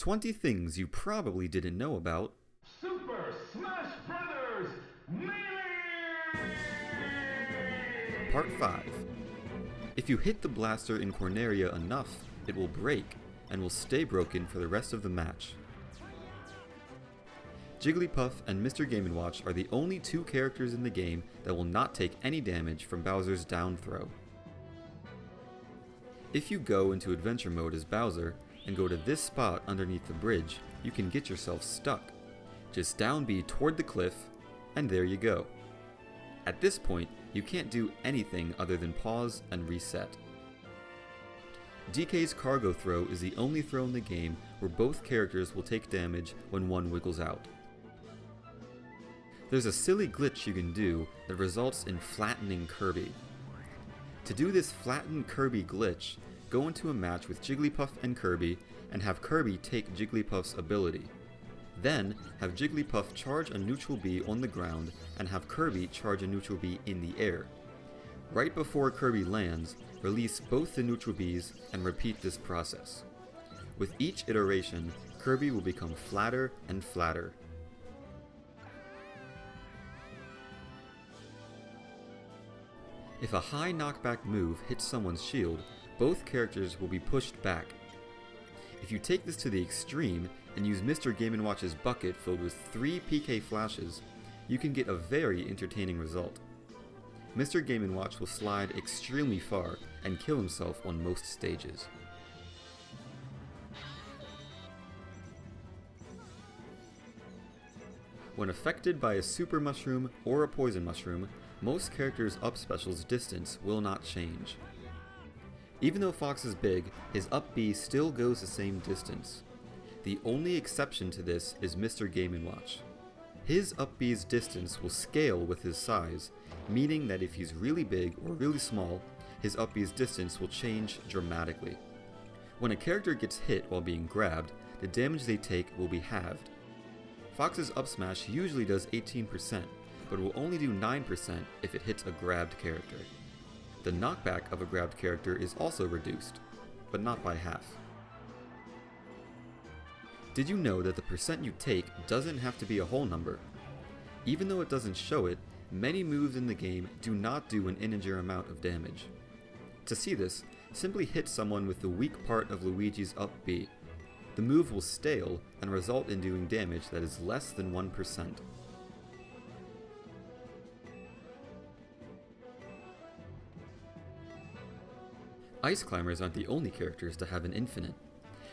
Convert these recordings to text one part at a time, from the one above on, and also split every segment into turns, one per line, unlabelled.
20 things you probably didn't know about
Super Smash Brothers Melee!
Part 5. If you hit the blaster in Corneria enough, it will break, and will stay broken for the rest of the match. Jigglypuff and Mr. Game & Watch are the only two characters in the game that will not take any damage from Bowser's down throw. If you go into adventure mode as Bowser, and go to this spot underneath the bridge, you can get yourself stuck. Just down B toward the cliff, and there you go. At this point, you can't do anything other than pause and reset. DK's cargo throw is the only throw in the game where both characters will take damage when one wiggles out. There's a silly glitch you can do that results in flattening Kirby. To do this flatten Kirby glitch, go into a match with Jigglypuff and Kirby and have Kirby take Jigglypuff's ability. Then, have Jigglypuff charge a neutral B on the ground and have Kirby charge a neutral B in the air. Right before Kirby lands, release both the neutral Bs and repeat this process. With each iteration, Kirby will become flatter and flatter. If a high knockback move hits someone's shield, both characters will be pushed back. If you take this to the extreme and use Mr. Game & Watch's bucket filled with 3 PK flashes, you can get a very entertaining result. Mr. Game & Watch will slide extremely far and kill himself on most stages. When affected by a super mushroom or a poison mushroom, most characters' up special's distance will not change. Even though Fox is big, his up B still goes the same distance. The only exception to this is Mr. Game & Watch. His up B's distance will scale with his size, meaning that if he's really big or really small, his up B's distance will change dramatically. When a character gets hit while being grabbed, the damage they take will be halved. Fox's up smash usually does 18%, but will only do 9% if it hits a grabbed character. The knockback of a grabbed character is also reduced, but not by half. Did you know that the percent you take doesn't have to be a whole number? Even though it doesn't show it, many moves in the game do not do an integer amount of damage. To see this, simply hit someone with the weak part of Luigi's up B. The move will stale and result in doing damage that is less than 1%. Ice climbers aren't the only characters to have an infinite.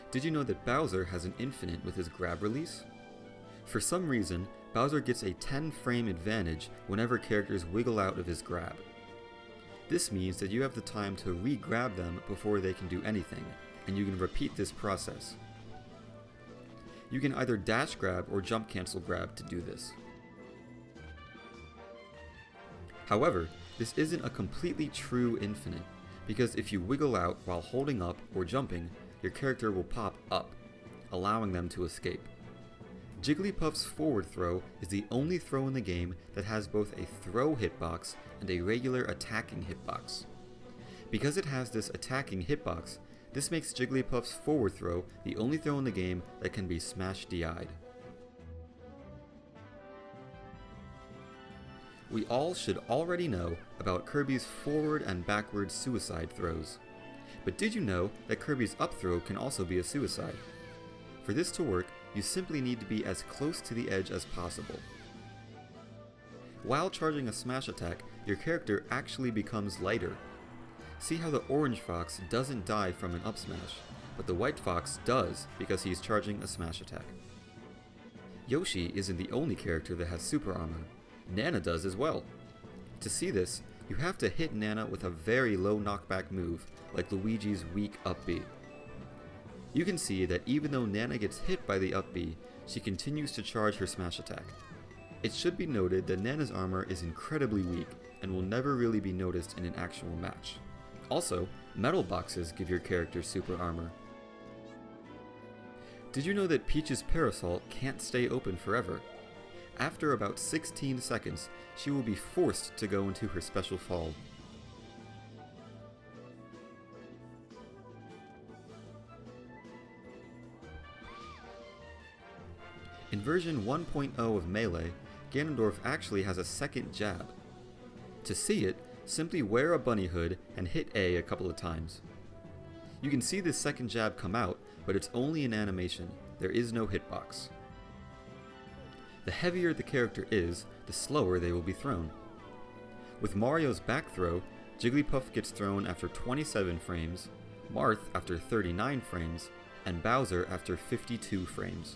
Did you know that Bowser has an infinite with his grab release? For some reason, Bowser gets a 10 frame advantage whenever characters wiggle out of his grab. This means that you have the time to re-grab them before they can do anything, and you can repeat this process. You can either dash grab or jump cancel grab to do this. However, this isn't a completely true infinite, because if you wiggle out while holding up or jumping, your character will pop up, allowing them to escape. Jigglypuff's forward throw is the only throw in the game that has both a throw hitbox and a regular attacking hitbox. Because it has this attacking hitbox, this makes Jigglypuff's forward throw the only throw in the game that can be smash DI'd. We all should already know about Kirby's forward and backward suicide throws. But did you know that Kirby's up throw can also be a suicide? For this to work, you simply need to be as close to the edge as possible. While charging a smash attack, your character actually becomes lighter. See how the orange fox doesn't die from an up smash, but the white fox does because he's charging a smash attack. Yoshi isn't the only character that has super armor. Nana does as well. To see this, you have to hit Nana with a very low knockback move, like Luigi's weak up B. You can see that even though Nana gets hit by the up B, she continues to charge her smash attack. It should be noted that Nana's armor is incredibly weak and will never really be noticed in an actual match. Also, metal boxes give your character super armor. Did you know that Peach's parasol can't stay open forever? After about 16 seconds, she will be forced to go into her special fall. version 1.0 of Melee, Ganondorf actually has a second jab. To see it, simply wear a bunny hood and hit A a couple of times. You can see this second jab come out, but it's only an animation, there is no hitbox. The heavier the character is, the slower they will be thrown. With Mario's back throw, Jigglypuff gets thrown after 27 frames, Marth after 39 frames, and Bowser after 52 frames.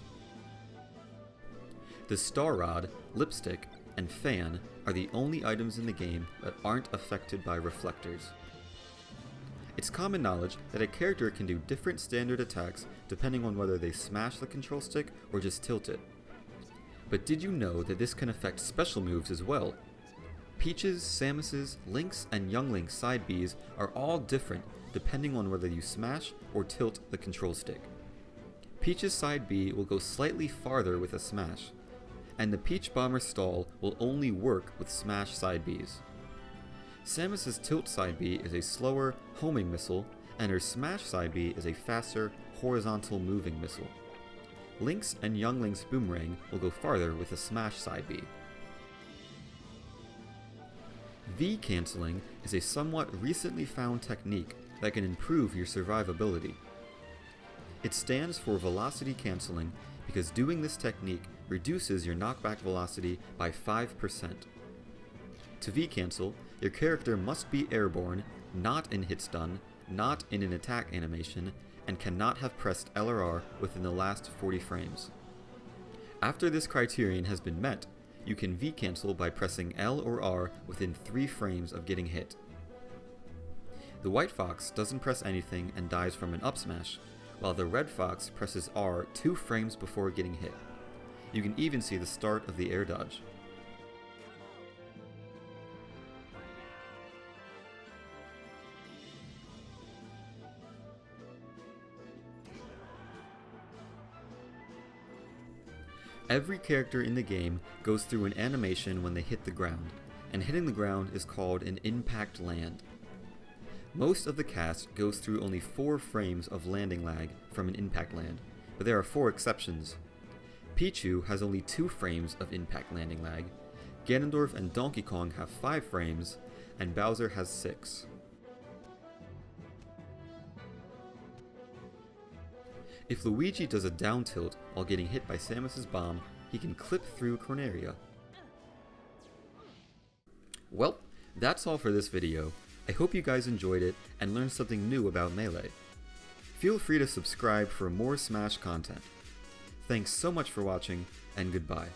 The Star Rod, Lipstick, and Fan are the only items in the game that aren't affected by reflectors. It's common knowledge that a character can do different standard attacks depending on whether they smash the control stick or just tilt it. But did you know that this can affect special moves as well? Peach's, Samus's, Link's, and Young Link's side Bs are all different depending on whether you smash or tilt the control stick. Peach's side B will go slightly farther with a smash, and the Peach Bomber stall will only work with smash side Bs. Samus's tilt side B is a slower, homing missile, and her smash side B is a faster, horizontal moving missile. Link's and Young Link's boomerang will go farther with a smash side B. V-canceling is a somewhat recently found technique that can improve your survivability. It stands for velocity canceling because doing this technique reduces your knockback velocity by 5%. To V-cancel, your character must be airborne, not in hit stun, not in an attack animation, and cannot have pressed L or R within the last 40 frames. After this criterion has been met, you can V-cancel by pressing L or R within 3 frames of getting hit. The White Fox doesn't press anything and dies from an up smash, while the Red Fox presses R 2 frames before getting hit. You can even see the start of the air dodge. Every character in the game goes through an animation when they hit the ground, and hitting the ground is called an impact land. Most of the cast goes through only 4 frames of landing lag from an impact land, but there are 4 exceptions. Pichu has only 2 frames of impact landing lag, Ganondorf and Donkey Kong have 5 frames, and Bowser has 6. If Luigi does a down tilt while getting hit by Samus's bomb, he can clip through Corneria. Well, that's all for this video. I hope you guys enjoyed it and learned something new about Melee. Feel free to subscribe for more Smash content. Thanks so much for watching, and goodbye.